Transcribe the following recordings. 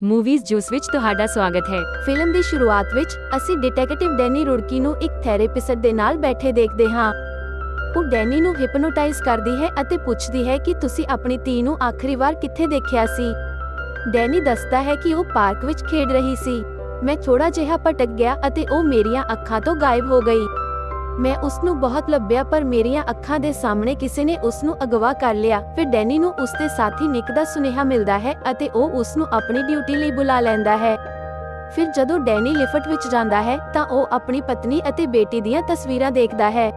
Movies juice ਵਿੱਚ ਤੁਹਾਡਾ ਸਵਾਗਤ ਹੈ। ਫਿਲਮ ਦੀ ਸ਼ੁਰੂਆਤ ਵਿੱਚ ਅਸੀਂ ਡਿਟੈਕਟਿਵ ਡੈਨੀ ਰੁੜਕੀ ਨੂੰ ਇੱਕ ਥੈਰੇਪਿਸਟ ਦੇ ਨਾਲ ਬੈਠੇ ਦੇਖਦੇ ਹਾਂ। ਉਹ ਡੈਨੀ ਨੂੰ ਹਿਪਨੋਟਾਈਜ਼ ਕਰਦੀ ਹੈ ਅਤੇ ਪੁੱਛਦੀ ਹੈ ਕਿ ਤੁਸੀਂ ਆਪਣੀ ਧੀ ਨੂੰ ਆਖਰੀ ਵਾਰ ਕਿੱਥੇ ਦੇਖਿਆ ਸੀ। ਡੈਨੀ ਦੱਸਦਾ ਹੈ ਕਿ ਉਹ ਪਾਰਕ ਵਿੱਚ ਖੇਡ ਰਹੀ ਸੀ। ਮੈਂ ਥੋੜਾ ਜਿਹਾ ਭਟਕ ਗਿਆ ਅਤੇ ਉਹ ਮੇਰੀਆਂ ਅੱਖਾਂ ਤੋਂ ਗਾਇਬ ਹੋ ਗਈ। ਮੈਂ ਉਸ ਨੂੰ ਬਹੁਤ ਲੱਭਿਆ ਪਰ ਮੇਰੀਆਂ ਅੱਖਾਂ ਦੇ ਸਾਹਮਣੇ ਕਿਸੇ ਨੇ ਉਸ ਨੂੰ ਅਗਵਾ ਕਰ ਲਿਆ। ਫਿਰ ਡੈਨੀ ਨੂੰ ਉਸ ਦੇ ਸਾਥੀ ਨਿਕ ਦਾ ਸੁਨੇਹਾ ਮਿਲਦਾ ਹੈ ਅਤੇ ਉਹ ਉਸ ਨੂੰ ਆਪਣੀ ਡਿਊਟੀ ਲਈ ਬੁਲਾ ਲੈਂਦਾ ਹੈ। ਫਿਰ ਜਦੋਂ ਡੈਨੀ ਲਿਫਟ ਵਿੱਚ ਜਾਂਦਾ ਹੈ ਤਾਂ ਉਹ ਆਪਣੀ ਪਤਨੀ ਅਤੇ ਬੇਟੀ ਦੀਆਂ ਤਸਵੀਰਾਂ ਦੇਖਦਾ ਹੈ।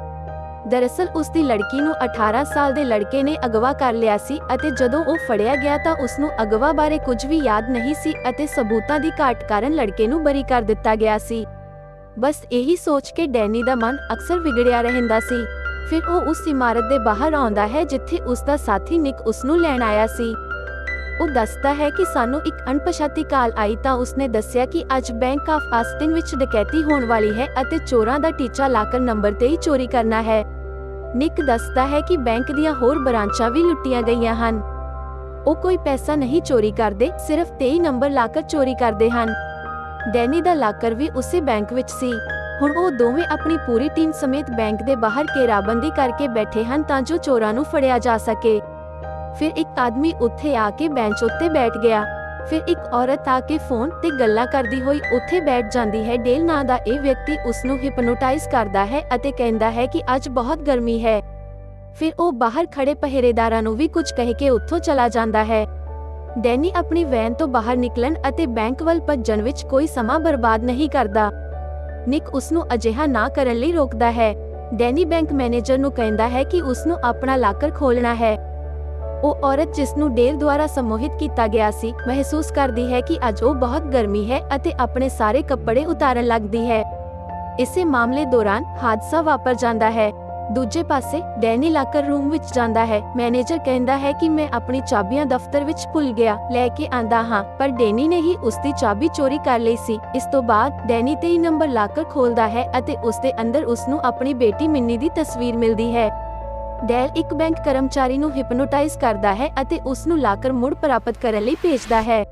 ਦਰਅਸਲ ਉਸ ਦੀ ਲੜਕੀ ਨੂੰ 18 ਸਾਲ ਦੇ ਲੜਕੇ ਨੇ ਅਗਵਾ ਕਰ ਲਿਆ ਸੀ ਅਤੇ ਜਦੋਂ ਉਹ ਫੜਿਆ ਗਿਆ ਤਾਂ ਉਸ ਨੂੰ ਅਗਵਾ ਬਾਰੇ ਕੁਝ ਵੀ ਯਾਦ ਨਹੀਂ ਸੀ ਅਤੇ ਸਬੂਤਾਂ ਦੀ ਘਾਟ ਕਾਰਨ ਲੜਕੇ ਨੂੰ ਬਰੀ ਕਰ ਦਿੱਤਾ ਗਿਆ ਸੀ। ਬਸ ਇਹੀ ਸੋਚ ਕੇ ਡੈਨੀ ਦਾ ਮਨ ਅਕਸਰ ਵਿਗੜਿਆ ਰਹਿੰਦਾ ਸੀ। ਫਿਰ ਉਹ ਉਸ ਇਮਾਰਤ ਦੇ ਬਾਹਰ ਆਉਂਦਾ ਹੈ ਜਿੱਥੇ ਉਸ ਦਾ ਸਾਥੀ ਨਿਕ ਉਸ ਨੂੰ ਲੈਣ ਆਇਆ ਸੀ। ਉਹ ਦੱਸਦਾ ਹੈ ਕਿ ਸਾਨੂੰ ਇੱਕ ਅਣਪਛਾਤੀ ਕਾਲ ਆਈ ਤਾਂ ਉਸਨੇ ਦੱਸਿਆ ਕਿ ਅੱਜ ਬੈਂਕ ਆਫ ਆਸਟਿਨ ਵਿੱਚ ਡਕੈਤੀ ਹੋਣ ਵਾਲੀ ਹੈ ਅਤੇ ਚੋਰਾਂ ਦਾ ਟੀਚਾ ਲਾਕਰ ਨੰਬਰ 23 ਚੋਰੀ ਕਰਨਾ ਹੈ। ਨਿਕ ਦੱਸਦਾ ਹੈ ਕਿ ਬੈਂਕ ਦੀਆਂ ਹੋਰ ਬ੍ਰਾਂਚਾਂ ਵੀ ਲੁੱਟੀਆਂ ਗਈਆਂ ਹਨ। ਉਹ ਕੋਈ ਪੈਸਾ ਨਹੀਂ ਚੋਰੀ ਕਰਦੇ, ਸਿਰਫ 23 ਨੰਬਰ ਲਾਕਰ ਚੋਰੀ ਕਰਦੇ ਹਨ। ਡੈਨੀ ਦਾ ਲਾਕਰ ਵੀ ਉਸੇ ਬੈਂਕ ਵਿੱਚ ਸੀ। ਹੁਣ ਉਹ ਦੋਵੇਂ ਆਪਣੀ ਪੂਰੀ ਟੀਮ ਸਮੇਤ ਬੈਂਕ ਦੇ ਬਾਹਰ ਘੇਰਾਬੰਦੀ ਕਰਕੇ ਬੈਠੇ ਹਨ ਤਾਂ ਜੋ ਚੋਰਾਂ ਨੂੰ ਫੜਿਆ ਜਾ ਸਕੇ। ਫਿਰ ਇੱਕ ਆਦਮੀ ਉੱਥੇ ਆ ਕੇ ਬੈਂਚ ਉੱਤੇ ਬੈਠ ਗਿਆ। ਫਿਰ ਇੱਕ ਔਰਤ ਆ ਕੇ ਫੋਨ ਤੇ ਗੱਲਾਂ ਕਰਦੀ ਹੋਈ ਉੱਥੇ ਬੈਠ ਜਾਂਦੀ ਹੈ। ਡੇਲ ਨਾਂ ਦਾ ਇਹ ਵਿਅਕਤੀ ਉਸ ਨੂੰ ਹਿਪਨੋਟਾਈਜ਼ ਕਰਦਾ ਹੈ ਅਤੇ ਕਹਿੰਦਾ ਹੈ ਕਿ ਅੱਜ ਬਹੁਤ ਗਰਮੀ ਹੈ। ਫਿਰ ਉਹ ਬਾਹਰ ਖੜੇ ਪਹਿਰੇਦਾਰਾਂ ਨੂੰ ਵੀ ਕੁਝ ਕਹਿ ਕੇ ਉੱਥੋਂ ਚਲਾ ਜਾਂਦਾ ਹੈ। ਡੈਨੀ ਆਪਣੀ ਵੈਨ ਤੋਂ ਬਾਹਰ ਨਿਕਲਣ ਅਤੇ ਬੈਂਕ ਵੱਲ ਭੱਜਣ ਵਿੱਚ ਕੋਈ ਸਮਾਂ ਬਰਬਾਦ ਨਹੀਂ ਕਰਦਾ। ਨਿਕ ਉਸ ਨੂੰ ਅਜਿਹਾ ਨਾ ਕਰਨ ਲਈ ਰੋਕਦਾ ਹੈ। ਡੈਨੀ ਬੈਂਕ ਮੈਨੇਜਰ ਨੂੰ ਕਹਿੰਦਾ ਹੈ ਕਿ ਉਸ ਨੂੰ ਆਪਣਾ ਲਾਕਰ ਖੋਲ੍ਹਣਾ ਹੈ। ਉਹ ਔਰਤ ਜਿਸ ਨੂੰ ਡੇਲ ਦੁਆਰਾ ਸੰਮੋਹਿਤ ਕੀਤਾ ਗਿਆ ਸੀ ਮਹਿਸੂਸ ਕਰਦੀ ਹੈ ਕਿ ਅੱਜ ਉਹ ਬਹੁਤ ਗਰਮੀ ਹੈ ਅਤੇ ਆਪਣੇ ਸਾਰੇ ਕੱਪੜੇ ਉਤਾਰਨ ਲੱਗਦੀ ਹੈ। ਇਸੇ ਮਾਮਲੇ ਦੌਰਾਨ ਹਾਦਸਾ ਵਾਪਰ ਜਾਂਦਾ ਹੈ। ਦੂਜੇ ਪਾਸੇ ਡੈਨੀ ਲਾਕਰ ਰੂਮ ਵਿੱਚ ਜਾਂਦਾ ਹੈ। ਮੈਨੇਜਰ ਕਹਿੰਦਾ ਹੈ ਕਿ ਮੈਂ ਆਪਣੀ ਚਾਬੀਆਂ ਦਫ਼ਤਰ ਵਿੱਚ ਭੁੱਲ ਗਿਆ, ਲੈ ਕੇ ਆਂਦਾ ਹਾਂ, ਪਰ ਡੈਨੀ ਨੇ ਹੀ ਉਸ ਦੀ ਚਾਬੀ ਚੋਰੀ ਕਰ ਲਈ ਸੀ। ਇਸ ਤੋਂ ਬਾਅਦ ਡੈਨੀ 23 ਨੰਬਰ ਲਾਕਰ ਖੋਲਦਾ ਹੈ ਅਤੇ ਉਸ ਦੇ ਅੰਦਰ ਉਸ ਨੂੰ ਆਪਣੀ ਬੇਟੀ ਮਿੰਨੀ ਦੀ ਤਸਵੀਰ ਮਿਲਦੀ ਹੈ। ਡੈਲ ਇੱਕ ਬੈਂਕ ਕਰਮਚਾਰੀ ਨੂੰ ਹਿਪਨੋਟਾਈਜ਼ ਕਰਦਾ ਹੈ ਅਤੇ ਉਸ ਨੂੰ ਲਾਕਰ ਮੁੜ ਪ੍ਰਾਪਤ ਕਰਨ ਲਈ ਭੇਜਦਾ ਹੈ।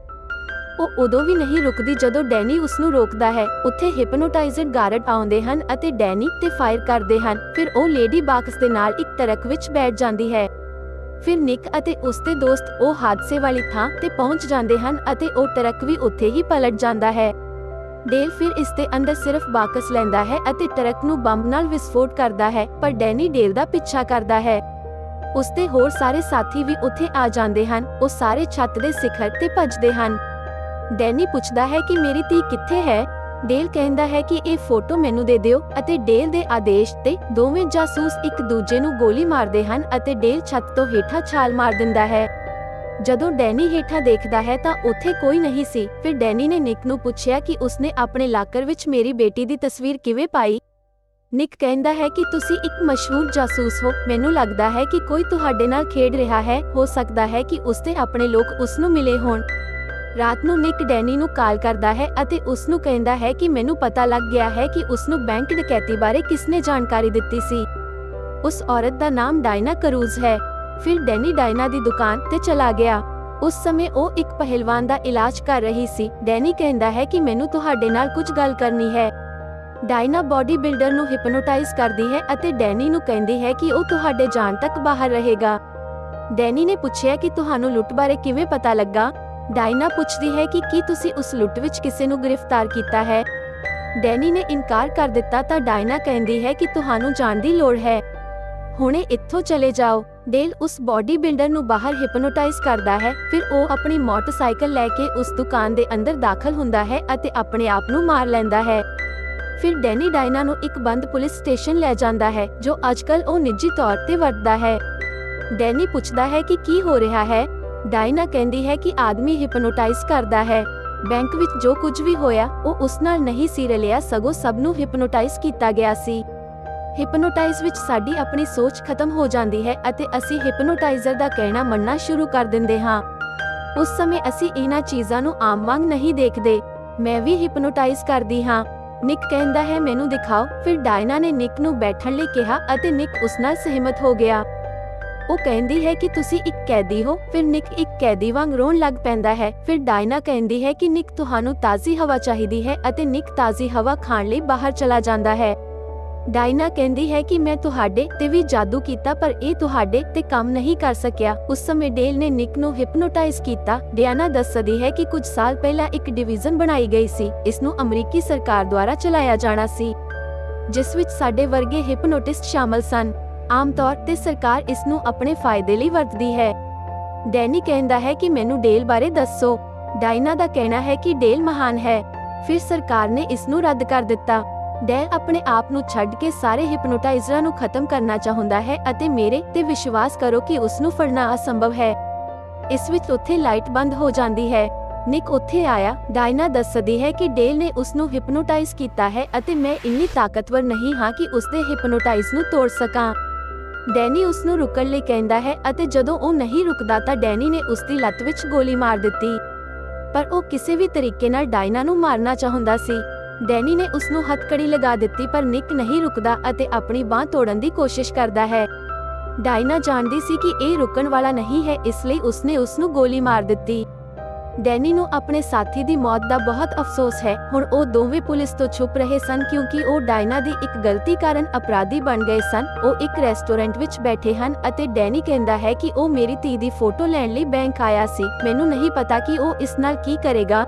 ਉਹ ਉਦੋਂ ਵੀ ਨਹੀਂ ਰੁਕਦੀ ਜਦੋਂ ਡੈਨੀ ਉਸ ਨੂੰ ਰੋਕਦਾ ਹੈ। ਉੱਥੇ ਹਿਪਨੋਟਾਈਜ਼ਡ ਗਾਰਡ ਆਉਂਦੇ ਹਨ ਅਤੇ ਡੈਨੀ ਤੇ ਫਾਇਰ ਕਰਦੇ ਹਨ। ਫਿਰ ਉਹ ਲੇਡੀ ਬਾਕਸ ਦੇ ਨਾਲ ਇੱਕ ਟਰੱਕ ਵਿੱਚ ਬੈਠ ਜਾਂਦੀ ਹੈ। ਫਿਰ ਨਿਕ ਅਤੇ ਉਸ ਦੇ ਦੋਸਤ ਉਹ ਹਾਦਸੇ ਵਾਲੀ ਥਾਂ ਤੇ ਪਹੁੰਚ ਜਾਂਦੇ ਹਨ ਅਤੇ ਉਹ ਟਰੱਕ ਵੀ ਉੱਥੇ ਹੀ ਪਲਟ ਜਾਂਦਾ ਹੈ। ਡੇਲ ਫਿਰ ਇਸ ਦੇ ਅੰਦਰ ਸਿਰਫ ਬਾਕਸ ਲੈਂਦਾ ਹੈ ਅਤੇ ਟਰੱਕ ਨੂੰ ਬੰਬ ਨਾਲ ਵਿਸਫੋਟ ਕਰਦਾ ਹੈ, ਪਰ ਡੈਨੀ ਡੇਲ ਦਾ ਪਿੱਛਾ ਕਰਦਾ ਹੈ। ਉਸ ਦੇ ਹੋਰ ਸਾਰੇ ਸਾਥੀ ਵੀ ਉੱਥੇ ਆ ਜਾਂਦੇ ਹਨ। ਉਹ ਸਾਰੇ ਛੱਤ ਦੇ ਸਿਖਰ ਤੇ ਭੱਜਦੇ ਹਨ। ਡੈਨੀ ਪੁੱਛਦਾ ਹੈ ਕਿ ਮੇਰੀ ਧੀ ਕਿੱਥੇ ਹੈ। ਡੇਲ ਕਹਿੰਦਾ ਹੈ ਕਿ ਇਹ ਫੋਟੋ ਮੈਨੂੰ ਦੇ ਦਿਓ ਅਤੇ ਡੇਲ ਦੇ ਆਦੇਸ਼ ਤੇ ਦੋਵੇਂ ਜਾਸੂਸ ਇੱਕ ਦੂਜੇ ਨੂੰ ਗੋਲੀ ਮਾਰਦੇ ਹਨ ਅਤੇ ਡੇਲ ਛੱਤ ਤੋਂ ਹੇਠਾਂ ਛਾਲ ਮਾਰ ਦਿੰਦਾ ਹੈ। ਜਦੋਂ ਡੈਨੀ ਹੇਠਾਂ ਦੇਖਦਾ ਹੈ ਤਾਂ ਉੱਥੇ ਕੋਈ ਨਹੀਂ ਸੀ। ਫਿਰ ਡੈਨੀ ਨੇ ਨਿਕ ਨੂੰ ਪੁੱਛਿਆ ਕਿ ਉਸਨੇ ਆਪਣੇ ਲਾਕਰ ਵਿੱਚ ਮੇਰੀ ਬੇਟੀ ਦੀ ਤਸਵੀਰ ਕਿਵੇਂ ਪਾਈ। ਨਿਕ ਕਹਿੰਦਾ ਹੈ ਕਿ ਤੁਸੀਂ ਇੱਕ ਮਸ਼ਹੂਰ ਜਾਸੂਸ ਹੋ, ਮੈਨੂੰ ਲੱਗਦਾ ਹੈ ਕਿ ਕੋਈ ਤੁਹਾਡੇ ਨਾਲ ਖੇਡ ਰਿਹਾ ਹੈ। ਹੋ ਸਕਦਾ ਹੈ ਕਿ ਉਸਦੇ ਆਪਣੇ ਲੋਕ ਉਸ ਨੂੰ ਮਿਲੇ ਹੋਣ। ਰਾਤ ਨੂੰ ਨਿਕ ਡੈਨੀ ਨੂੰ ਕਾਲ ਕਰਦਾ ਹੈ ਅਤੇ ਉਸ ਨੂੰ ਕਹਿੰਦਾ ਹੈ ਕਿ ਮੈਨੂੰ ਪਤਾ ਲੱਗ ਗਿਆ ਹੈ ਕਿ ਉਸ ਨੂੰ ਬੈਂਕ ਡਕੈਤੀ ਬਾਰੇ ਕਿਸਨੇ ਜਾਣਕਾਰੀ ਦਿੱਤੀ ਸੀ। ਉਸ ਔਰਤ ਦਾ ਨਾਮ ਡਾਇਨਾ ਕਰੂਜ਼ ਹੈ। ਫਿਰ ਡੈਨੀ ਡਾਇਨਾ ਦੀ ਦੁਕਾਨ ਤੇ ਚਲਾ ਗਿਆ। ਉਸ ਸਮੇਂ ਉਹ ਇੱਕ ਪਹਿਲਵਾਨ ਦਾ ਇਲਾਜ ਕਰ ਰਹੀ ਸੀ। ਡੈਨੀ ਕਹਿੰਦਾ ਹੈ ਕਿ ਮੈਨੂੰ ਤੁਹਾਡੇ ਨਾਲ ਕੁਝ ਗੱਲ ਕਰਨੀ ਹੈ। ਡਾਇਨਾ ਬੋਡੀ ਬਿਲਡਰ ਨੂੰ ਹਿਪਨੋਟਾਈਜ਼ ਕਰਦੀ ਹੈ ਅਤੇ ਡੈਨੀ ਨੂੰ ਕਹਿੰਦੀ ਹੈ ਕਿ ਉਹ ਤੁਹਾਡੇ ਜਾਣ ਤੱਕ ਬਾਹਰ ਰਹੇਗਾ। ਡੈਨੀ ਨੇ ਪੁੱਛਿਆ ਕਿ ਤੁਹਾਨੂੰ ਲੁੱਟ ਬਾਰੇ ਕਿਵੇਂ ਪਤਾ ਲੱਗਾ। ਡਾਇਨਾ ਪੁੱਛਦੀ ਹੈ ਕਿ ਕੀ ਤੁਸੀਂ ਉਸ ਲੁੱਟ ਵਿੱਚ ਕਿਸੇ ਨੂੰ ਗ੍ਰਿਫਤਾਰ ਕੀਤਾ ਹੈ। ਡੈਨੀ ਨੇ ਇਨਕਾਰ ਕਰ ਦਿੱਤਾ ਤਾਂ ਡਾਇਨਾ ਕਹਿੰਦੀ ਹੈ ਕਿ ਤੁਹਾਨੂੰ ਜਾਣ ਦੀ ਲੋੜ ਹੈ, ਹੁਣੇ ਇੱਥੋਂ ਚਲੇ ਜਾਓ। ਡੇਲ ਉਸ ਬੋਡੀ ਬਿਲਡਰ ਨੂੰ ਬਾਹਰ ਹਿਪਨੋਟਾਈਜ਼ ਕਰਦਾ ਹੈ। ਫਿਰ ਉਹ ਆਪਣੀ ਮੋਟਰਸਾਈਕਲ ਲੈ ਕੇ ਉਸ ਦੁਕਾਨ ਦੇ ਅੰਦਰ ਦਾਖਲ ਹੁੰਦਾ ਹੈ ਅਤੇ ਆਪਣੇ ਆਪ ਨੂੰ ਮਾਰ ਲੈਂਦਾ ਹੈ। ਫਿਰ ਡੈਨੀ ਡਾਇਨਾ ਨੂੰ ਇੱਕ ਬੰਦ ਪੁਲਿਸ ਸਟੇਸ਼ਨ ਲੈ ਜਾਂਦਾ ਹੈ ਜੋ ਅੱਜਕੱਲ ਉਹ ਨਿੱਜੀ ਤੌਰ ਤੇ ਵਰਤਦਾ ਹੈ। ਡੈਨੀ ਪੁੱਛਦਾ ਹੈ ਕਿ ਕੀ ਹੋ ਰਿਹਾ ਹੈ। ਡਾਇਨਾ ਕਹਿੰਦੀ ਹੈ ਕਿ ਆਦਮੀ ਹਿਪਨੋਟਾਈਜ਼ ਕਰਦਾ ਹੈ। ਬੈਂਕ ਵਿੱਚ ਜੋ ਕੁਝ ਵੀ ਹੋਇਆ ਉਹ ਉਸ ਨਾਲ ਨਹੀਂ ਸੀ ਰਲਿਆ, ਸਗੋਂ ਸਭ ਨੂੰ ਹਿਪਨੋਟਾਈਜ਼ ਕੀਤਾ ਗਿਆ ਸੀ। ਹਿਪਨੋਟਾਈਜ਼ ਵਿੱਚ ਸਾਡੀ ਆਪਣੀ ਸੋਚ ਖਤਮ ਹੋ ਜਾਂਦੀ ਹੈ ਅਤੇ ਅਸੀਂ ਹਿਪਨੋਟਾਈਜ਼ਰ ਦਾ ਕਹਿਣਾ ਮੰਨਣਾ ਸ਼ੁਰੂ ਕਰ ਦਿੰਦੇ ਹਾਂ। ਉਸ ਸਮੇਂ ਅਸੀਂ ਇਹਨਾਂ ਚੀਜ਼ਾਂ ਨੂੰ ਆਮ ਵਾਂਗ ਨਹੀਂ ਦੇਖਦੇ। ਮੈਂ ਵੀ ਹਿਪਨੋਟਾਈਜ਼ ਕਰਦੀ ਹਾਂ, ਨਿਕ ਕਹਿੰਦਾ ਹੈ, ਮੈਨੂੰ ਦਿਖਾਓ। ਫਿਰ ਡਾਇਨਾ ਨੇ ਨਿਕ ਨੂੰ ਬੈਠਣ ਲਈ ਕਿਹਾ ਅਤੇ ਨਿਕ ਉਸ ਨਾਲ ਸਹਿਮਤ ਹੋ ਗਿਆ। ਉਹ ਕਹਿੰਦੀ ਹੈ ਕਿ ਤੁਸੀਂ ਇੱਕ ਕੈਦੀ ਹੋ। ਫਿਰ ਨਿਕ ਇੱਕ ਕੈਦੀ ਵਾਂਗ ਰੋਣ ਲੱਗ ਪੈਂਦਾ ਹੈ। ਫਿਰ ਡਾਇਨਾ ਕਹਿੰਦੀ ਹੈ ਕਿ ਨਿਕ ਤੁਹਾਨੂੰ ਤਾਜ਼ੀ ਹਵਾ ਚਾਹੀਦੀ ਹੈ ਅਤੇ ਨਿਕ ਤਾਜ਼ੀ ਹਵਾ ਖਾਣ ਲਈ ਬਾਹਰ ਚਲਾ ਜਾਂਦਾ ਹੈ। ਡਾਇਨਾ ਕਹਿੰਦੀ ਹੈ ਕਿ ਮੈਂ ਤੁਹਾਡੇ ਤੇ ਵੀ ਜਾਦੂ ਕੀਤਾ ਪਰ ਇਹ ਤੁਹਾਡੇ ਤੇ ਕੰਮ ਨਹੀਂ ਕਰ ਸਕਿਆ। ਉਸ ਸਮੇਂ ਡੇਲ ਨੇ ਨਿਕ ਨੂੰ ਹਿਪਨੋਟਾਈਜ਼ ਕੀਤਾ। ਡਾਇਨਾ ਦੱਸਦੀ ਹੈ ਕਿ ਕੁਝ ਸਾਲ ਪਹਿਲਾਂ ਇੱਕ ਡਿਵੀਜ਼ਨ ਬਣਾਈ ਗਈ ਸੀ। ਇਸ ਨੂੰ ਅਮਰੀਕੀ ਸਰਕਾਰ ਦੁਆਰਾ ਚਲਾਇਆ ਜਾਣਾ ਸੀ, ਜਿਸ ਵਿੱਚ ਸਾਡੇ ਵਰਗੇ ਹਿਪਨੋਟਿਸਟ ਸ਼ਾਮਲ ਸਨ। ਆਮ ਤੌਰ ਤੇ ਸਰਕਾਰ ਇਸ ਨੂੰ ਆਪਣੇ ਫਾਇਦੇ ਲਈ ਵਰਤਦੀ ਹੈ। ਡੈਨੀ ਕਹਿੰਦਾ ਹੈ ਕਿ ਮੈਨੂੰ ਡੇਲ ਬਾਰੇ ਦੱਸੋ। ਡਾਇਨਾ ਦਾ ਕਹਿਣਾ ਹੈ ਕਿ ਡੇਲ ਮਹਾਨ ਹੈ। ਫਿਰ ਸਰਕਾਰ ਨੇ ਇਸ ਨੂੰ ਰੱਦ ਕਰ ਦਿੱਤਾ। ਡੇਲ ਆਪਣੇ ਆਪ ਨੂੰ ਛੱਡ ਕੇ ਸਾਰੇ ਹਿਪਨੋਟਾਈਜ਼ਰਾਂ ਨੂੰ ਖਤਮ ਕਰਨਾ ਚਾਹੁੰਦਾ ਹੈ ਅਤੇ ਮੇਰੇ ਤੇ ਵਿਸ਼ਵਾਸ ਕਰੋ ਕਿ ਉਸ ਨੂੰ ਫੜਨਾ ਅਸੰਭਵ ਹੈ। ਇਸ ਵਿੱਚ ਉੱਥੇ ਲਾਈਟ ਬੰਦ ਹੋ ਜਾਂਦੀ ਹੈ। ਨਿਕ ਉੱਥੇ ਆਇਆ। ਡਾਇਨਾ ਦੱਸਦੀ ਹੈ ਕਿ ਡੇਲ ਨੇ ਉਸ ਨੂੰ ਹਿਪਨੋਟਾਈਜ਼ ਕੀਤਾ ਹੈ ਅਤੇ ਮੈਂ ਇੰਨੀ ਤਾਕਤਵਰ ਨਹੀਂ ਹਾਂ ਕਿ ਉਸ ਦੇ ਹਿਪਨੋਟਾਈਜ਼ ਨੂੰ ਤੋੜ ਸਕਾਂ। ਡੈਨੀ ਉਸ ਨੂੰ ਰੁਕਣ ਲਈ ਕਹਿੰਦਾ ਹੈ ਅਤੇ ਜਦੋਂ ਉਹ ਨਹੀਂ ਰੁਕਦਾ ਤਾਂ ਡੈਨੀ ਨੇ ਉਸ ਦੀ ਲੱਤ ਵਿੱਚ ਗੋਲੀ ਮਾਰ ਦਿੱਤੀ। ਪਰ ਉਹ ਕਿਸੇ ਵੀ ਤਰੀਕੇ ਨਾਲ ਡਾਇਨਾ ਨੂੰ ਮਾਰਨਾ ਚਾਹੁੰਦਾ ਸੀ। ਡੈਨੀ ਨੇ ਉਸ ਨੂੰ ਹੱਥਕੜੀ ਲਗਾ ਦਿੱਤੀ ਪਰ ਨਿਕ ਨਹੀਂ ਰੁਕਦਾ ਅਤੇ ਆਪਣੀ ਬਾਂਹ ਤੋੜਨ ਦੀ ਕੋਸ਼ਿਸ਼ ਕਰਦਾ ਹੈ। ਡਾਇਨਾ ਜਾਣਦੀ ਸੀ ਕਿ ਇਹ ਰੁਕਣ ਵਾਲਾ ਨਹੀਂ ਹੈ, ਇਸ ਲਈ ਉਸਨੇ ਉਸ ਨੂੰ ਗੋਲੀ ਮਾਰ ਦਿੱਤੀ। ਡੈਨੀ ਨੂੰ ਆਪਣੇ ਸਾਥੀ ਦੀ ਮੌਤ ਦਾ ਬਹੁਤ ਅਫਸੋਸ ਹੈ। ਹੁਣ ਉਹ ਦੋਵੇਂ ਪੁਲਿਸ ਤੋਂ ਛੁਪ ਰਹੇ ਸਨ ਕਿਉਂਕਿ ਉਹ ਡਾਇਨਾ ਦੀ ਇੱਕ ਗਲਤੀ ਕਾਰਨ ਅਪਰਾਧੀ ਬਣ ਗਏ ਸਨ। ਉਹ ਇੱਕ ਰੈਸਟੋਰੈਂਟ ਵਿੱਚ ਬੈਠੇ ਹਨ ਅਤੇ ਡੈਨੀ ਕਹਿੰਦਾ ਹੈ ਕਿ ਉਹ ਮੇਰੀ ਧੀ ਦੀ ਫੋਟੋ ਲੈਣ ਲਈ ਬੈਂਕ ਆਇਆ ਸੀ। ਮੈਨੂੰ ਨਹੀਂ ਪਤਾ ਕਿ ਉਹ ਇਸ ਨਾਲ ਕੀ ਕਰੇਗਾ।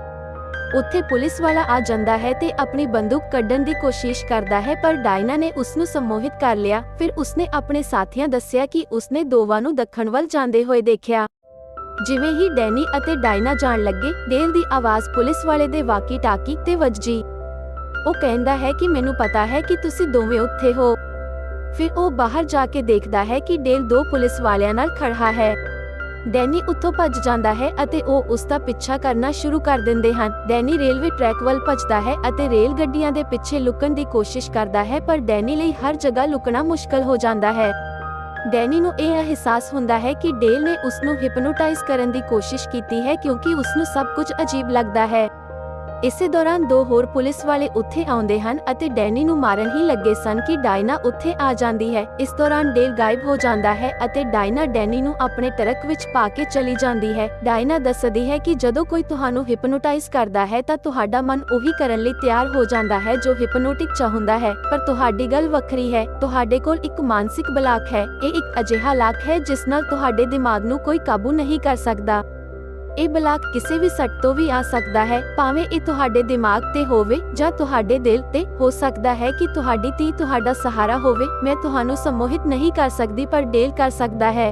ਉੱਥੇ ਪੁਲਿਸ ਵਾਲਾ ਆ ਜਾਂਦਾ ਹੈ ਤੇ ਆਪਣੀ ਬੰਦੂਕ ਕੱਢਣ ਦੀ ਕੋਸ਼ਿਸ਼ ਕਰਦਾ ਹੈ ਪਰ ਡਾਇਨਾ ਨੇ ਉਸ ਨੂੰ ਸੰਮੋਹਿਤ ਕਰ ਲਿਆ। ਫਿਰ ਉਸਨੇ ਆਪਣੇ ਸਾਥੀਆਂ ਦੱਸਿਆ ਕਿ ਉਸਨੇ ਦੋਵਾਂ ਨੂੰ ਦੱਖਣ ਵੱਲ ਜਾਂਦੇ ਹੋਏ ਦੇਖਿਆ। ਜਿਵੇਂ ਹੀ ਡੈਨੀ ਅਤੇ ਡਾਇਨਾ ਜਾਣ ਲੱਗੇ, ਡੇਲ ਦੀ ਆਵਾਜ਼ ਪੁਲਿਸ ਵਾਲੇ ਦੇ ਵਾਕੀ ਟਾਕੀ ਤੇ ਵੱਜੀ। ਉਹ ਕਹਿੰਦਾ ਹੈ ਕਿ ਮੈਨੂੰ ਪਤਾ ਹੈ ਕਿ ਤੁਸੀਂ ਦੋਵੇਂ ਉੱਥੇ ਹੋ। ਫਿਰ ਉਹ ਬਾਹਰ ਜਾ ਕੇ ਦੇਖਦਾ ਹੈ ਕਿ ਡੇਲ ਦੋ ਪੁਲਿਸ ਵਾਲਿਆਂ ਨਾਲ ਖੜਾ ਹੈ। ਡੈਨੀ ਉੱਥੋਂ ਭੱਜ ਜਾਂਦਾ ਹੈ ਅਤੇ ਉਹ ਉਸ ਦਾ ਪਿੱਛਾ ਕਰਨਾ ਸ਼ੁਰੂ ਕਰ ਦਿੰਦੇ ਹਨ। ਡੈਨੀ ਰੇਲਵੇ ਟਰੈਕ ਵੱਲ ਭੱਜਦਾ ਹੈ ਅਤੇ ਰੇਲ ਗੱਡੀਆਂ ਦੇ ਪਿੱਛੇ ਲੁਕਣ ਦੀ ਕੋਸ਼ਿਸ਼ ਕਰਦਾ ਹੈ ਪਰ ਡੈਨੀ ਲਈ ਹਰ ਜਗ੍ਹਾ ਲੁਕਣਾ ਮੁਸ਼ਕਲ ਹੋ ਜਾਂਦਾ ਹੈ। ਡੈਨੀ ਨੂੰ ਇਹ ਅਹਿਸਾਸ ਹੁੰਦਾ ਹੈ ਕਿ ਡੇਲ ਨੇ ਉਸ ਨੂੰ ਹਿਪਨੋਟਾਈਜ਼ ਕਰਨ ਦੀ ਕੋਸ਼ਿਸ਼ ਕੀਤੀ ਹੈ ਕਿਉਂਕਿ ਉਸ ਨੂੰ ਸਭ ਕੁਝ ਅਜੀਬ ਲੱਗਦਾ ਹੈ। ਇਸੇ ਦੌਰਾਨ ਦੋ ਹੋਰ ਪੁਲਿਸ ਵਾਲੇ ਉੱਥੇ ਆਉਂਦੇ ਹਨ ਅਤੇ ਡੈਨੀ ਨੂੰ ਮਾਰਨ ਹੀ ਲੱਗੇ ਸਨ ਕਿ ਡਾਇਨਾ ਉੱਥੇ ਆ ਜਾਂਦੀ ਹੈ। ਇਸ ਦੌਰਾਨ ਡੇਲ ਗਾਇਬ ਹੋ ਜਾਂਦਾ ਹੈ ਅਤੇ ਡਾਇਨਾ ਡੈਨੀ ਨੂੰ ਆਪਣੇ ਟਰੱਕ ਵਿੱਚ ਪਾ ਕੇ ਚਲੀ ਜਾਂਦੀ ਹੈ। ਡਾਇਨਾ ਦੱਸਦੀ ਹੈ ਕਿ ਜਦੋਂ ਕੋਈ ਤੁਹਾਨੂੰ ਹਿਪਨੋਟਾਈਜ਼ ਕਰਦਾ ਹੈ ਤਾਂ ਤੁਹਾਡਾ ਮਨ ਉਹੀ ਕਰਨ ਲਈ ਤਿਆਰ ਹੋ ਜਾਂਦਾ ਹੈ ਜੋ ਹਿਪਨੋਟਿਕ ਚਾਹੁੰਦਾ ਹੈ। ਪਰ ਤੁਹਾਡੀ ਗੱਲ ਵੱਖਰੀ ਹੈ। ਤੁਹਾਡੇ ਕੋਲ ਇੱਕ ਮਾਨਸਿਕ ਬਲਾਕ ਹੈ। ਇਹ ਇੱਕ ਅਜਿਹਾ ਲਾਕ ਹੈ ਜਿਸ ਨਾਲ ਤੁਹਾਡੇ ਦਿਮਾਗ ਨੂੰ ਕੋਈ ਕਾਬੂ ਨਹੀਂ ਕਰ ਸਕਦਾ। ਇਹ ਬਲਾਕ ਕਿਸੇ ਵੀ ਸੱਟ ਤੋਂ ਵੀ ਆ ਸਕਦਾ ਹੈ, ਭਾਵੇਂ ਇਹ ਤੁਹਾਡੇ ਦਿਮਾਗ ਤੇ ਹੋਵੇ ਜਾਂ ਤੁਹਾਡੇ ਦਿਲ ਤੇ। ਹੋ ਸਕਦਾ ਹੈ ਕਿ ਤੁਹਾਡੀ ਧੀ ਤੁਹਾਡਾ ਸਹਾਰਾ ਹੋਵੇ। ਮੈਂ ਤੁਹਾਨੂੰ ਸੰਮੋਹਿਤ ਨਹੀਂ ਕਰ ਸਕਦੀ ਪਰ ਡੇਲ ਕਰ ਸਕਦਾ ਹੈ।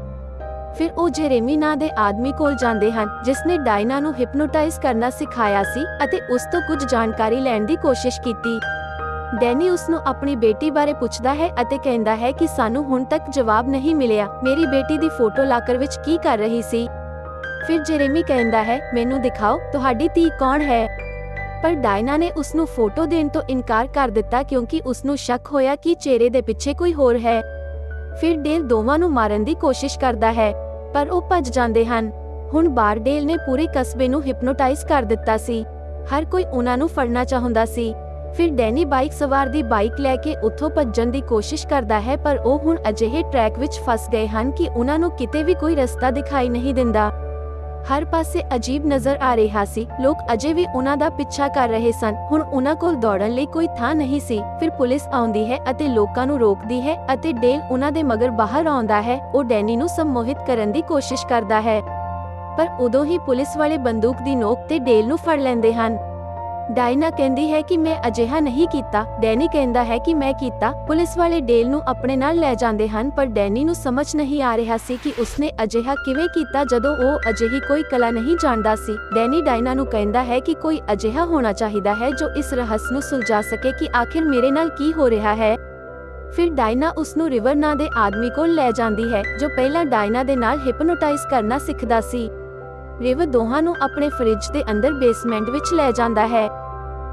ਫਿਰ ਉਹ ਜੇਰੇਮੀ ਨਾਂ ਦੇ ਆਦਮੀ ਕੋਲ ਜਾਂਦੇ ਹਨ ਜਿਸ ਨੇ ਡਾਇਨਾ ਨੂੰ ਹਿਪਨੋਟਾਈਜ਼ ਕਰਨਾ ਸਿਖਾਇਆ ਸੀ ਅਤੇ ਉਸ ਤੋਂ ਕੁਝ ਜਾਣਕਾਰੀ ਲੈਣ ਦੀ ਕੋਸ਼ਿਸ਼ ਕੀਤੀ। ਡੈਨੀ ਉਸ ਨੂੰ ਆਪਣੀ ਬੇਟੀ ਬਾਰੇ ਪੁੱਛਦਾ ਹੈ ਅਤੇ ਕਹਿੰਦਾ ਹੈ ਕਿ ਸਾਨੂੰ ਹੁਣ ਤੱਕ ਜਵਾਬ ਨਹੀਂ ਮਿਲਿਆ। ਮੇਰੀ ਬੇਟੀ ਦੀ ਫੋਟੋ ਲਾਕਰ ਵਿੱਚ ਕੀ ਕਰ ਰਹੀ ਸੀ? ਫਿਰ ਜੇਰੇਮੀ ਕਹਿੰਦਾ ਹੈ, ਮੈਨੂੰ ਦਿਖਾਓ, ਤੁਹਾਡੀ ਧੀ ਕੌਣ ਹੈ? ਪਰ ਡਾਇਨਾ ਨੇ ਉਸ ਨੂੰ ਫੋਟੋ ਦੇਣ ਤੋਂ ਇਨਕਾਰ ਕਰ ਦਿੱਤਾ ਕਿਉਂਕਿ ਉਸ ਨੂੰ ਸ਼ੱਕ ਹੋਇਆ ਕਿ ਚਿਹਰੇ ਦੇ ਪਿੱਛੇ ਕੋਈ ਹੋਰ ਹੈ। ਫਿਰ ਡੇਲ ਦੋਵਾਂ ਨੂੰ ਮਾਰਨ ਦੀ ਕੋਸ਼ਿਸ਼ ਕਰਦਾ ਹੈ ਪਰ ਉਹ ਭੱਜ ਜਾਂਦੇ ਹਨ। ਹੁਣ ਬਾਰਡੇਲ ਨੇ ਪੂਰੇ ਕਸਬੇ ਨੂੰ ਹਿਪਨੋਟਾਈਜ਼ ਕਰ ਦਿੱਤਾ ਸੀ। ਹਰ ਕੋਈ ਉਹਨਾਂ ਨੂੰ ਫੜਨਾ ਚਾਹੁੰਦਾ ਸੀ। ਫਿਰ ਡੈਨੀ ਬਾਈਕ ਸਵਾਰ ਦੀ ਬਾਈਕ ਲੈ ਕੇ ਉੱਥੋਂ ਭੱਜਣ ਦੀ ਕੋਸ਼ਿਸ਼ ਕਰਦਾ ਹੈ ਪਰ ਉਹ ਹੁਣ ਅਜਿਹੇ ਟਰੈਕ ਵਿੱਚ ਫਸ ਗਏ ਹਨ ਕਿ ਉਹਨਾਂ ਨੂੰ ਕਿਤੇ ਵੀ ਕੋਈ ਰਸਤਾ ਦਿਖਾਈ ਨਹੀਂ ਦਿੰਦਾ। ਹਰ ਪਾਸੇ ਅਜੀਬ ਨਜ਼ਰ ਆ ਰਿਹਾ ਸੀ। ਲੋਕ ਅਜੇ ਵੀ ਉਹਨਾਂ ਦਾ ਪਿੱਛਾ ਕਰ ਰਹੇ ਸਨ। ਹੁਣ ਉਹਨਾਂ ਕੋਲ ਦੌੜਨ ਲਈ ਕੋਈ ਥਾਂ ਨਹੀਂ ਸੀ। ਫਿਰ ਪੁਲਿਸ ਆਉਂਦੀ ਹੈ ਅਤੇ ਲੋਕਾਂ ਨੂੰ ਰੋਕਦੀ ਹੈ ਅਤੇ ਡੇਲ ਉਹਨਾਂ ਦੇ ਮਗਰ ਬਾਹਰ ਆਉਂਦਾ ਹੈ। ਉਹ ਡੈਨੀ ਨੂੰ ਸੰਮੋਹਿਤ ਕਰਨ ਦੀ ਕੋਸ਼ਿਸ਼ ਕਰਦਾ ਹੈ ਪਰ ਉਦੋਂ ਹੀ ਪੁਲਿਸ ਵਾਲੇ ਬੰਦੂਕ ਦੀ ਨੋਕ ਤੇ ਡੇਲ ਨੂੰ ਫੜ ਲੈਂਦੇ ਹਨ। ਡਾਇਨਾ ਕਹਿੰਦੀ ਹੈ ਕਿ ਮੈਂ ਅਜਿਹਾ ਨਹੀਂ ਕੀਤਾ। ਡੈਨੀ ਕਹਿੰਦਾ ਹੈ ਕਿ ਮੈਂ ਕੀਤਾ। ਪੁਲਿਸ ਵਾਲੇ ਡੇਲ ਨੂੰ ਆਪਣੇ ਨਾਲ ਲੈ ਜਾਂਦੇ ਹਨ ਪਰ ਡੈਨੀ ਨੂੰ ਸਮਝ ਨਹੀਂ ਆ ਰਿਹਾ ਸੀ ਕਿ ਉਸਨੇ ਅਜਿਹਾ ਕਿਵੇਂ ਕੀਤਾ ਜਦੋਂ ਉਹ ਅਜਿਹੀ ਕੋਈ ਕਲਾ ਨਹੀਂ ਜਾਣਦਾ ਸੀ। ਡੈਨੀ ਡਾਇਨਾ ਨੂੰ ਕਹਿੰਦਾ ਹੈ ਕਿ ਕੋਈ ਅਜਿਹਾ ਹੋਣਾ ਚਾਹੀਦਾ ਹੈ ਜੋ ਇਸ ਰਹੱਸ ਨੂੰ ਸੁਲਝਾ ਸਕੇ ਕਿ ਆਖਿਰ ਮੇਰੇ ਨਾਲ ਕੀ ਹੋ ਰਿਹਾ ਹੈ। ਫਿਰ ਡਾਇਨਾ ਉਸ ਨੂੰ ਰਿਵਰ ਨਾਂ ਦੇ ਆਦਮੀ ਕੋਲ ਲੈ ਜਾਂਦੀ ਹੈ ਜੋ ਪਹਿਲਾਂ ਡਾਇਨਾ ਦੇ ਨਾਲ ਹਿਪਨੋਟਾਈਜ਼ ਕਰਨਾ ਸਿੱਖਦਾ ਸੀ। ਰਿਵਰ ਦੋਹਾਂ ਨੂੰ ਆਪਣੇ ਫਰਿੱਜ ਦੇ ਅੰਦਰ ਬੇਸਮੈਂਟ ਵਿੱਚ ਲੈ ਜਾਂਦਾ ਹੈ।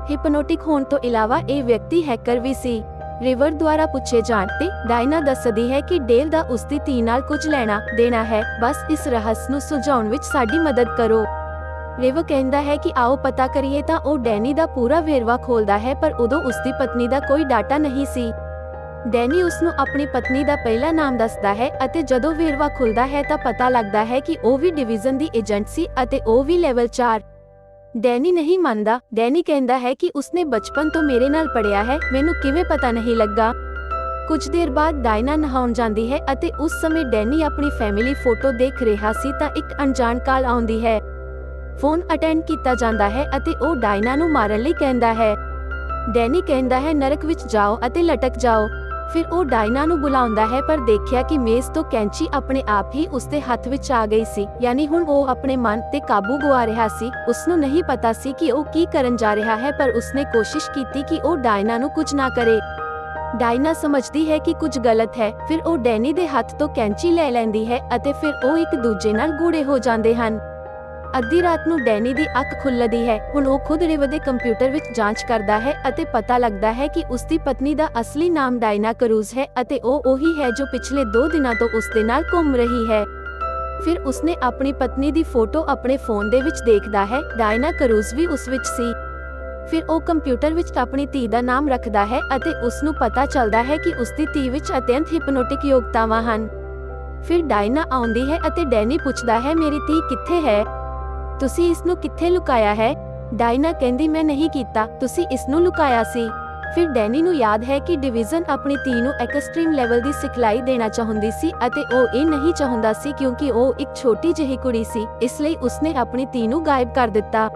ਹਿਪਨੋਟਿਕ ਹੋਣ ਤੋਂ ਇਲਾਵਾ ਇਹ ਵਿਅਕਤੀ ਹੈਕਰ ਵੀ ਸੀ। ਰਿਵਰ ਦੁਆਰਾ ਪੁੱਛੇ ਜਾਣ ਤੇ ਡਾਇਨਾ ਦੱਸਦੀ ਹੈ ਕਿ ਡੇਲ ਦਾ ਉਸਦੀ ਧੀ ਨਾਲ ਕੁਝ ਲੈਣਾ ਦੇਣਾ ਹੈ। ਬਸ ਇਸ ਰਹੱਸ ਨੂੰ ਸੁਲਝਾਉਣ ਵਿੱਚ ਸਾਡੀ ਮਦਦ ਕਰੋ। ਰਿਵਰ ਕਹਿੰਦਾ ਹੈ ਕਿ ਆਓ ਪਤਾ ਕਰੀਏ ਤਾਂ ਉਹ ਡੈਨੀ ਦਾ ਪੂਰਾ ਵੇਰਵਾ ਖੋਲਦਾ ਹੈ ਪਰ ਉਦੋਂ ਉਸਦੀ ਪਤਨੀ ਦਾ ਕੋਈ ਡਾਟਾ ਨਹੀਂ ਸੀ। ਡੈਨੀ ਉਸ ਨੂੰ ਆਪਣੀ ਪਤਨੀ ਦਾ ਪਹਿਲਾ ਨਾਮ ਦੱਸਦਾ ਹੈ ਅਤੇ ਜਦੋਂ ਵੇਰਵਾ ਖੁੱਲਦਾ ਹੈ ਤਾਂ ਪਤਾ ਲੱਗਦਾ ਹੈ ਕਿ ਉਹ ਵੀ ਡਿਵੀਜ਼ਨ ਦੀ ਏਜੰਟ ਸੀ ਅਤੇ ਉਹ ਵੀ ਲੈਵਲ 4। ਡੈਨੀ ਨਹੀਂ ਮੰਨਦਾ। ਡੈਨੀ ਕਹਿੰਦਾ ਹੈ ਕਿ ਉਸਨੇ ਬਚਪਨ ਤੋਂ ਮੇਰੇ ਨਾਲ ਪੜਿਆ ਹੈ, ਮੈਨੂੰ ਕਿਵੇਂ ਪਤਾ ਨਹੀਂ ਲੱਗਾ। ਕੁਝ ਦੇਰ ਬਾਅਦ ਡਾਇਨਾ ਨਹਾਉਣ ਜਾਂਦੀ ਹੈ ਅਤੇ ਉਸ ਸਮੇਂ ਡੈਨੀ ਆਪਣੀ ਫੈਮਿਲੀ ਫੋਟੋ ਦੇਖ ਰਿਹਾ ਸੀ ਤਾਂ ਇੱਕ ਅਣਜਾਣ ਕਾਲ ਆਉਂਦੀ ਹੈ। ਫੋਨ ਅਟੈਂਡ ਕੀਤਾ ਜਾਂਦਾ ਹੈ ਅਤੇ ਉਹ ਡਾਇਨਾ ਨੂੰ ਮਾਰਨ ਲਈ ਕਹਿੰਦਾ ਹੈ। ਡੈਨੀ ਕਹਿੰਦਾ ਹੈ ਨਰਕ ਵਿੱਚ ਜਾਓ ਅਤੇ ਲਟਕ ਜਾਓ। ਫਿਰ ਉਹ ਡਾਇਨਾ ਨੂੰ ਬੁਲਾਉਂਦਾ ਹੈ ਪਰ ਦੇਖਿਆ ਕਿ ਮੇਜ਼ ਤੋਂ ਕੈਂਚੀ ਆਪਣੇ ਆਪ ਹੀ ਉਸਦੇ ਹੱਥ ਵਿੱਚ ਆ ਗਈ ਸੀ, ਯਾਨੀ ਹੁਣ ਉਹ ਆਪਣੇ ਮਨ ਤੇ ਕਾਬੂ ਗਵਾ ਰਿਹਾ ਸੀ। ਉਸਨੂੰ ਨਹੀਂ ਪਤਾ ਸੀ ਕਿ ਉਹ ਕੀ ਕਰਨ ਜਾ ਰਿਹਾ ਹੈ ਪਰ ਉਸਨੇ ਕੋਸ਼ਿਸ਼ ਕੀਤੀ ਕਿ ਉਹ ਡਾਇਨਾ ਨੂੰ ਕੁਝ ਨਾ ਕਰੇ। ਡਾਇਨਾ ਸਮਝਦੀ ਹੈ ਕਿ ਕੁਝ ਗਲਤ ਹੈ। ਫਿਰ ਉਹ ਡੈਨੀ ਦੇ ਹੱਥ ਤੋਂ ਕੈਂਚੀ ਲੈ ਲੈਂਦੀ ਹੈ ਅਤੇ ਫਿਰ ਉਹ ਇੱਕ ਦੂਜੇ ਨਾਲ ਗੂੜੇ ਹੋ ਜਾਂਦੇ ਹਨ। ਅੱਧੀ ਰਾਤ ਨੂੰ ਡੈਨੀ ਦੀ ਅੱਖ ਖੁੱਲ੍ਹਦੀ ਹੈ। ਹੁਣ ਉਹ ਖੁਦ ਰਿਵ ਦੇ ਕੰਪਿਊਟਰ ਵਿੱਚ ਜਾਂਚ ਕਰਦਾ ਹੈ ਅਤੇ ਪਤਾ ਲੱਗਦਾ ਹੈ ਕਿ ਉਸਦੀ ਪਤਨੀ ਦਾ ਅਸਲੀ ਨਾਮ ਡਾਇਨਾ ਕਰੂਜ਼ ਹੈ ਅਤੇ ਉਹ ਉਹੀ ਹੈ ਜੋ ਪਿਛਲੇ 2 ਦਿਨਾਂ ਤੋਂ ਉਸਦੇ ਨਾਲ ਘੁੰਮ ਰਹੀ ਹੈ। ਫਿਰ ਉਸਨੇ ਆਪਣੀ ਪਤਨੀ ਦੀ ਫੋਟੋ ਆਪਣੇ ਫੋਨ ਦੇ ਵਿੱਚ ਦੇਖਦਾ ਹੈ। ਡਾਇਨਾ ਕਰੂਜ਼ ਵੀ ਉਸ ਵਿੱਚ ਸੀ। ਫਿਰ ਉਹ ਕੰਪਿਊਟਰ ਵਿੱਚ ਆਪਣੀ ਧੀ ਦਾ ਨਾਮ ਰੱਖਦਾ ਹੈ ਅਤੇ ਉਸਨੂੰ ਪਤਾ ਚੱਲਦਾ ਹੈ ਕਿ ਉਸਦੀ ਧੀ ਵਿੱਚ ਅਤਿਅੰਤ ਹਿਪਨੋਟਿਕ ਯੋਗਤਾਵਾਂ ਹਨ। ਫਿਰ ਡਾਇਨਾ ਆਉਂਦੀ ਹੈ ਅਤੇ ਡੈਨੀ ਪੁੱਛਦਾ ਹੈ ਮੇਰੀ ਧੀ ਕਿੱਥੇ ਹੈ? ਤੁਸੀਂ ਇਸ ਨੂੰ ਕਿੱਥੇ ਲੁਕਾਇਆ ਹੈ? ਡਾਇਨਾ ਕਹਿੰਦੀ ਮੈਂ ਨਹੀਂ ਕੀਤਾ, ਤੁਸੀਂ ਇਸ ਨੂੰ ਲੁਕਾਇਆ ਸੀ। ਫਿਰ ਡੈਨੀ ਨੂੰ ਯਾਦ ਹੈ ਕਿ ਡਿਵੀਜ਼ਨ ਆਪਣੀ ਧੀ ਨੂੰ ਐਕਸਟ੍ਰੀਮ ਲੈਵਲ ਦੀ ਸਿਖਲਾਈ ਦੇਣਾ ਚਾਹੁੰਦੀ ਸੀ ਅਤੇ ਉਹ ਇਹ ਨਹੀਂ ਚਾਹੁੰਦਾ ਸੀ ਕਿਉਂਕਿ ਉਹ ਇੱਕ ਛੋਟੀ ਜਿਹੀ ਕੁੜੀ ਸੀ, ਇਸ ਲਈ ਉਸਨੇ ਆਪਣੀ ਧੀ ਨੂੰ ਗਾਇਬ ਕਰ ਦਿੱਤਾ।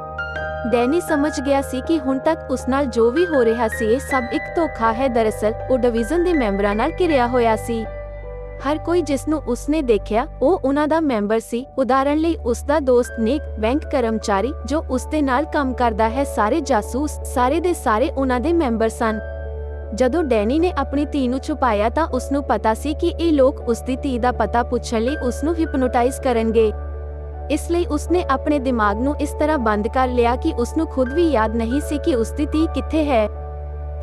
ਡੈਨੀ ਸਮਝ ਗਿਆ ਸੀ ਕਿ ਹੁਣ ਤੱਕ ਉਸ ਨਾਲ ਜੋ ਵੀ ਹੋ ਰਿਹਾ ਸੀ ਇਹ ਸਭ ਇੱਕ ਧੋਖਾ ਹੈ। ਦਰਅਸਲ ਉਹ ਡਿਵੀਜ਼ਨ ਦੇ ਮੈਂਬਰਾਂ ਨਾਲ ਘਿਰਿਆ ਹੋਇਆ ਸੀ। ਹਰ ਕੋਈ ਜਿਸ ਨੂੰ ਉਸਨੇ ਦੇਖਿਆ ਉਹ ਉਹਨਾਂ ਦਾ ਮੈਂਬਰ ਸੀ। ਉਦਾਹਰਣ ਲਈ ਉਸਦਾ ਦੋਸਤ ਨਿਕ, ਬੈਂਕ ਕਰਮਚਾਰੀ ਜੋ ਉਸਦੇ ਨਾਲ ਕੰਮ ਕਰਦਾ ਹੈ, ਸਾਰੇ ਜਾਸੂਸ, ਸਾਰੇ ਦੇ ਸਾਰੇ ਉਹਨਾਂ ਦੇ ਮੈਂਬਰ ਸਨ। ਜਦੋਂ ਡੈਨੀ ਨੇ ਆਪਣੀ ਧੀ ਨੂੰ ਛੁਪਾਇਆ ਤਾਂ ਉਸਨੂੰ ਪਤਾ ਸੀ ਕਿ ਇਹ ਲੋਕ ਉਸਦੀ ਧੀ ਦਾ ਪਤਾ ਪੁੱਛਣ ਲਈ ਉਸਨੂੰ ਹਿਪਨੋਟਾਈਜ਼ ਕਰਨਗੇ। ਇਸ ਲਈ ਉਸਨੇ ਆਪਣੇ ਦਿਮਾਗ ਨੂੰ ਇਸ ਤਰ੍ਹਾਂ ਬੰਦ ਕਰ ਲਿਆ ਕਿ ਉਸਨੂੰ ਖੁਦ ਵੀ ਯਾਦ ਨਹੀਂ ਸੀ ਕਿ ਉਸਦੀ ਧੀ ਕਿੱਥੇ ਹੈ।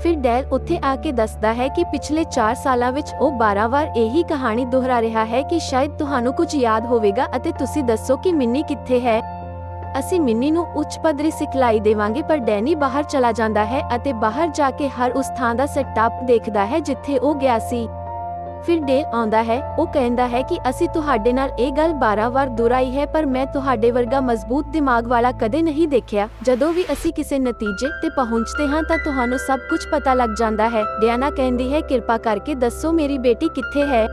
ਫਿਰ ਡੈਲ ਉੱਥੇ ਆ ਕੇ ਦੱਸਦਾ ਹੈ ਕਿ ਪਿਛਲੇ 4 ਸਾਲਾਂ ਵਿੱਚ ਉਹ 12 ਵਾਰ ਇਹੀ ਕਹਾਣੀ ਦੁਹਰਾ ਰਿਹਾ ਹੈ ਕਿ ਸ਼ਾਇਦ ਤੁਹਾਨੂੰ ਕੁਝ ਯਾਦ ਹੋਵੇਗਾ ਅਤੇ ਤੁਸੀਂ ਦੱਸੋ ਕਿ ਮਿੰਨੀ ਕਿੱਥੇ ਹੈ। ਅਸੀਂ ਮਿੰਨੀ ਨੂੰ ਉੱਚ ਪੱਧਰੀ ਸਿਖਲਾਈ ਦੇਵਾਂਗੇ। ਪਰ ਡੈਨੀ ਬਾਹਰ ਚਲਾ ਜਾਂਦਾ ਹੈ ਅਤੇ ਬਾਹਰ ਜਾ ਕੇ ਹਰ ਉਸ ਥਾਂ ਦਾ ਸੈਟਅਪ ਦੇਖਦਾ ਹੈ ਜਿੱਥੇ ਉਹ ਗਿਆ ਸੀ। ਫਿਰ ਡੇਲ ਆਉਂਦਾ ਹੈ। ਉਹ ਕਹਿੰਦਾ ਹੈ ਕਿ ਅਸੀਂ ਤੁਹਾਡੇ ਨਾਲ ਇਹ ਗੱਲ 12 ਵਾਰ ਦੁਹਰਾਈ ਹੈ ਪਰ ਮੈਂ ਤੁਹਾਡੇ ਵਰਗਾ ਮਜ਼ਬੂਤ ਦਿਮਾਗ ਵਾਲਾ ਕਦੇ ਨਹੀਂ ਦੇਖਿਆ। ਜਦੋਂ ਵੀ ਅਸੀਂ ਕਿਸੇ ਨਤੀਜੇ ਤੇ ਪਹੁੰਚਦੇ ਹਾਂ ਤਾਂ ਤੁਹਾਨੂੰ ਸਭ ਕੁਝ ਪਤਾ ਲੱਗ ਜਾਂਦਾ ਹੈ। ਡਿਆਨਾ ਕਹਿੰਦੀ ਹੈ ਕਿਰਪਾ ਕਰਕੇ ਦੱਸੋ ਮੇਰੀ ਬੇਟੀ ਕਿੱਥੇ ਹੈ।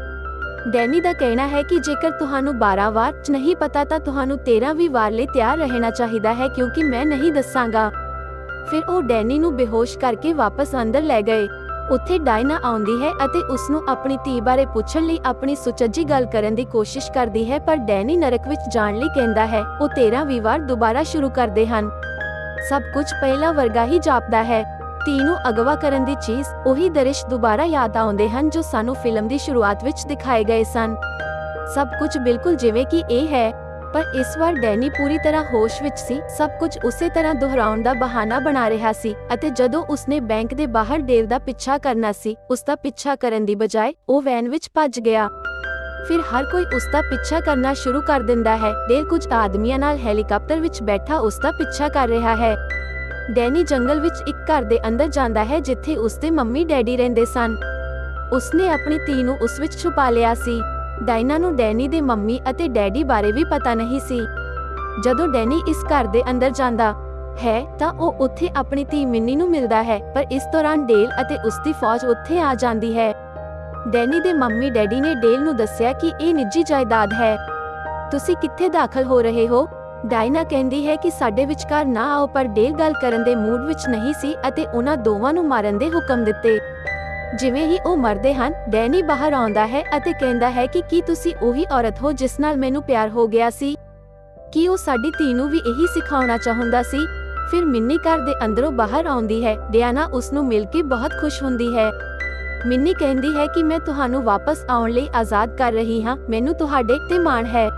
ਡੈਨੀ ਦਾ ਕਹਿਣਾ ਹੈ ਕਿ ਜੇਕਰ ਤੁਹਾਨੂੰ 12 ਵਾਰ ਚ ਨਹੀਂ ਪਤਾ ਤਾਂ ਤੁਹਾਨੂੰ 13ਵੀਂ ਵਾਰ ਲਈ ਤਿਆਰ ਰਹਿਣਾ ਚਾਹੀਦਾ ਹੈ ਕਿਉਂਕਿ ਮੈਂ ਨਹੀਂ ਦੱਸਾਂਗਾ। ਫਿਰ ਉਹ ਡੈਨੀ ਨੂੰ ਬੇਹੋਸ਼ ਕਰਕੇ ਵਾਪਸ ਅੰਦਰ ਲੈ ਗਏ। ਉੱਥੇ ਡਾਇਨਾ ਆਉਂਦੀ ਹੈ ਅਤੇ ਉਸਨੂੰ ਆਪਣੀ ਧੀ ਬਾਰੇ ਪੁੱਛਣ ਲਈ ਆਪਣੀ ਸੁਚੱਜੀ ਗੱਲ ਕਰਨ ਦੀ ਕੋਸ਼ਿਸ਼ ਕਰਦੀ ਹੈ ਪਰ ਡੈਨੀ ਨਰਕ ਵਿੱਚ ਜਾਣ ਲਈ ਕਹਿੰਦਾ ਹੈ। ਉਹ 13ਵੀਂ ਵਾਰ ਦੁਬਾਰਾ ਸ਼ੁਰੂ ਕਰਦੇ ਹਨ। ਸਭ ਕੁਝ ਪਹਿਲਾਂ ਵਰਗਾ ਹੀ ਜਾਪਦਾ ਹੈ। ਧੀ ਨੂੰ ਅਗਵਾ ਕਰਨ ਦੀ ਚੀਜ਼, ਉਹੀ ਦ੍ਰਿਸ਼ ਦੁਬਾਰਾ ਯਾਦ ਆਉਂਦੇ ਹਨ ਜੋ ਸਾਨੂੰ ਫਿਲਮ ਦੀ ਸ਼ੁਰੂਆਤ ਵਿੱਚ ਦਿਖਾਏ ਗਏ ਸਨ। ਸਭ ਕੁਝ ਬਿਲਕੁਲ ਜਿਵੇਂ ਕਿ ਇਹ ਹੈ, ਪਰ ਇਸ ਵਾਰ ਡੈਨੀ ਪੂਰੀ ਤਰ੍ਹਾਂ ਹੋਸ਼ ਵਿੱਚ ਸੀ। ਸਭ ਕੁਝ ਉਸੇ ਤਰ੍ਹਾਂ ਦੁਹਰਾਉਣ ਦਾ ਬਹਾਨਾ ਬਣਾ ਰਿਹਾ ਸੀ ਅਤੇ ਜਦੋਂ ਉਸਨੇ ਬੈਂਕ ਦੇ ਬਾਹਰ ਡੇਵ ਦਾ ਪਿੱਛਾ ਕਰਨਾ ਸੀ, ਉਸਦਾ ਪਿੱਛਾ ਕਰਨ ਦੀ ਬਜਾਏ ਉਹ ਵੈਨ ਵਿੱਚ ਭੱਜ ਗਿਆ। ਫਿਰ ਹਰ ਕੋਈ ਉਸਦਾ ਪਿੱਛਾ ਕਰਨਾ ਸ਼ੁਰੂ ਕਰ ਦਿੰਦਾ ਹੈ। ਡੇਵ ਕੁਝ ਆਦਮੀਆਂ ਨਾਲ ਹੈਲੀਕਾਪਟਰ ਵਿੱਚ ਬੈਠਾ ਉਸਦਾ ਪਿੱਛਾ ਕਰ ਰਿਹਾ ਹੈ। ਡੈਨੀ ਜੰਗਲ ਵਿੱਚ ਇੱਕ ਘਰ ਦੇ ਅੰਦਰ ਜਾਂਦਾ ਹੈ ਜਿੱਥੇ ਉਸਦੇ ਮੰਮੀ ਡੈਡੀ ਰਹਿੰਦੇ ਸਨ। ਉਸਨੇ ਆਪਣੀ ਧੀ ਨੂੰ ਉਸ ਵਿੱਚ ਛੁਪਾ ਲਿਆ ਸੀ। ਡਾਇਨਾ ਨੂੰ ਡੈਨੀ ਦੇ ਮੰਮੀ ਅਤੇ ਡੈਡੀ ਬਾਰੇ ਵੀ ਪਤਾ ਨਹੀਂ ਸੀ। ਜਦੋਂ ਡੈਨੀ ਇਸ ਘਰ ਦੇ ਅੰਦਰ ਜਾਂਦਾ ਹੈ ਤਾਂ ਉਹ ਉੱਥੇ ਆਪਣੀ ਧੀ ਮਿੰਨੀ ਨੂੰ ਮਿਲਦਾ ਹੈ, ਪਰ ਇਸ ਦੌਰਾਨ ਡੇਲ ਅਤੇ ਉਸਦੀ ਫੌਜ ਉੱਥੇ ਆ ਜਾਂਦੀ ਹੈ। ਡੈਨੀ ਦੇ ਮੰਮੀ ਡੈਡੀ ਨੇ ਡੇਲ ਨੂੰ ਦੱਸਿਆ ਕਿ ਇਹ ਨਿੱਜੀ ਜਾਇਦਾਦ ਹੈ। ਤੁਸੀਂ ਕਿੱਥੇ ਦਾਖਲ ਹੋ ਰਹੇ ਹੋ? ਡਾਇਨਾ ਕਹਿੰਦੀ ਹੈ ਕਿ ਸਾਡੇ ਵਿਚਕਾਰ ਨਾ ਆਓ, ਪਰ ਡੇਲ ਗੱਲ ਕਰਨ ਦੇ ਮੂਡ ਵਿੱਚ ਨਹੀਂ ਸੀ ਅਤੇ ਉਹਨਾਂ ਦੋਵਾਂ ਨੂੰ ਮਾਰਨ ਦੇ ਹੁਕਮ ਦਿੱਤੇ। ਜਿਵੇਂ ਹੀ ਉਹ ਮਰਦੇ ਹਨ, ਡੈਨੀ ਬਾਹਰ ਆਉਂਦਾ ਹੈ ਅਤੇ ਕਹਿੰਦਾ ਹੈ ਕਿ ਕੀ ਤੁਸੀਂ ਉਹੀ ਔਰਤ ਹੋ ਜਿਸ ਨਾਲ ਮੈਨੂੰ ਪਿਆਰ ਹੋ ਗਿਆ ਸੀ? ਕੀ ਉਹ ਸਾਡੀ ਧੀ ਨੂੰ ਵੀ ਇਹੀ ਸਿਖਾਉਣਾ ਚਾਹੁੰਦਾ ਸੀ? ਫਿਰ ਮਿੰਨੀ ਘਰ ਦੇ ਅੰਦਰੋਂ ਬਾਹਰ ਆਉਂਦੀ ਹੈ। ਡਿਆਨਾ ਉਸ ਨੂੰ ਮਿਲ ਕੇ ਬਹੁਤ ਖੁਸ਼ ਹੁੰਦੀ ਹੈ। ਮਿੰਨੀ ਕਹਿੰਦੀ ਹੈ ਕਿ ਮੈਂ ਤੁਹਾਨੂੰ ਵਾਪਸ ਆਉਣ ਲਈ ਆਜ਼ਾਦ ਕਰ ਰਹੀ ਹਾਂ, ਮੈਨੂੰ ਤੁਹਾਡੇ ਤੇ ਮਾਣ ਹੈ।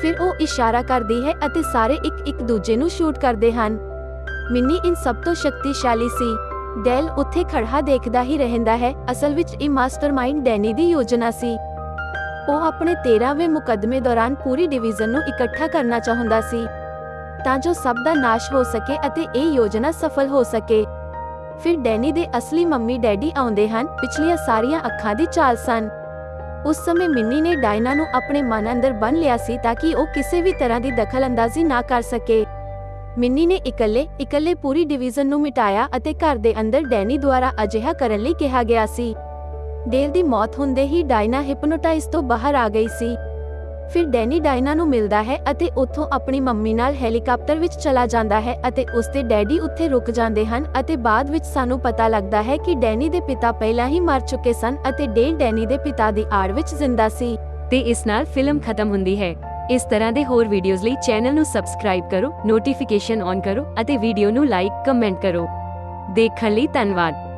ਫਿਰ ਉਹ ਇਸ਼ਾਰਾ ਕਰਦੀ ਹੈ ਅਤੇ ਸਾਰੇ ਇੱਕ ਦੂਜੇ ਨੂੰ ਸ਼ੂਟ ਕਰਦੇ ਹਨ। ਮਿੰਨੀ ਇਨ ਸਭ ਤੋਂ ਸ਼ਕਤੀਸ਼ਾਲੀ ਸੀ। ਡੈਲ ਉੱਥੇ ਖੜਾ ਦੇਖਦਾ ਹੀ ਰਹਿੰਦਾ ਹੈ। ਅਸਲ ਵਿੱਚ ਇਹ ਮਾਸਟਰਮਾਈਂਡ ਡੈਨੀ ਦੀ ਯੋਜਨਾ ਸੀ। ਉਹ ਆਪਣੇ 13ਵੇਂ ਮੁਕੱਦਮੇ ਦੌਰਾਨ ਪੂਰੀ ਡਿਵੀਜ਼ਨ ਨੂੰ ਇਕੱਠਾ ਕਰਨਾ ਚਾਹੁੰਦਾ ਸੀ ਤਾਂ ਜੋ ਸਭ ਦਾ ਨਾਸ਼ ਹੋ ਸਕੇ ਅਤੇ ਇਹ ਯੋਜਨਾ ਸਫਲ ਹੋ ਸਕੇ। ਫਿਰ ਡੈਨੀ ਦੇ ਅਸਲੀ ਮੰਮੀ ਡੈਡੀ ਆਉਂਦੇ ਹਨ। ਪਿਛਲੀਆਂ ਸਾਰੀਆਂ ਅੱਖਾਂ ਦੀ ਚਾਲ ਸਨ। ਉਸ ਸਮੇਂ ਮਿੰਨੀ ਨੇ ਡਾਇਨਾ ਨੂੰ ਆਪਣੇ ਮਨ ਅੰਦਰ ਬੰਨ੍ਹ ਲਿਆ ਸੀ ਤਾਂ ਕਿ ਉਹ ਕਿਸੇ ਵੀ ਤਰ੍ਹਾਂ ਦੀ ਦਖਲਅੰਦਾਜ਼ੀ ਨਾ ਕਰ ਸਕੇ। ਮਿੰਨੀ ਨੇ ਇਕੱਲੇ ਪੂਰੀ ਡਿਵੀਜ਼ਨ ਨੂੰ ਮਿਟਾਇਆ ਅਤੇ ਘਰ ਦੇ ਅੰਦਰ ਡੈਨੀ ਦੁਆਰਾ ਅਜਿਹਾ ਕਰਨ ਲਈ ਕਿਹਾ ਗਿਆ ਸੀ। ਡੇਲ ਦੀ ਮੌਤ ਹੁੰਦੇ ਹੀ ਡਾਇਨਾ ਹਿਪਨੋਟਾਈਜ਼ ਤੋਂ ਬਾਹਰ ਆ ਗਈ ਸੀ। ਫਿਰ ਡੈਨੀ ਡਾਇਨਾ ਨੂੰ ਮਿਲਦਾ ਹੈ ਅਤੇ ਉੱਥੋਂ ਆਪਣੀ ਮੰਮੀ ਨਾਲ ਹੈਲੀਕਾਪਟਰ ਵਿੱਚ ਚਲਾ ਜਾਂਦਾ ਹੈ ਅਤੇ ਉਸਦੇ ਡੈਡੀ ਉੱਥੇ ਰੁਕ ਜਾਂਦੇ ਹਨ ਅਤੇ ਬਾਅਦ ਵਿੱਚ ਸਾਨੂੰ ਪਤਾ ਲੱਗਦਾ ਹੈ ਕਿ ਡੈਨੀ ਦੇ ਪਿਤਾ ਪਹਿਲਾਂ ਹੀ ਮਰ ਚੁੱਕੇ ਸਨ ਅਤੇ ਡੇਲ ਡੈਨੀ ਦੇ ਪਿਤਾ ਦੀ ਆੜ ਵਿੱਚ ਜ਼ਿੰਦਾ ਸੀ। ਤੇ ਇਸ ਨਾਲ ਫਿਲਮ ਖਤਮ ਹੁੰਦੀ ਹੈ। ਇਸ ਤਰ੍ਹਾਂ ਦੇ ਹੋਰ ਵੀਡੀਓਜ਼ ਲਈ ਚੈਨਲ ਨੂੰ ਸਬਸਕ੍ਰਾਈਬ ਕਰੋ, ਨੋਟੀਫਿਕੇਸ਼ਨ ਔਨ ਕਰੋ ਅਤੇ ਵੀਡੀਓ ਨੂੰ ਲਾਈਕ ਕਮੈਂਟ ਕਰੋ। ਦੇਖਣ ਲਈ ਧੰਨਵਾਦ।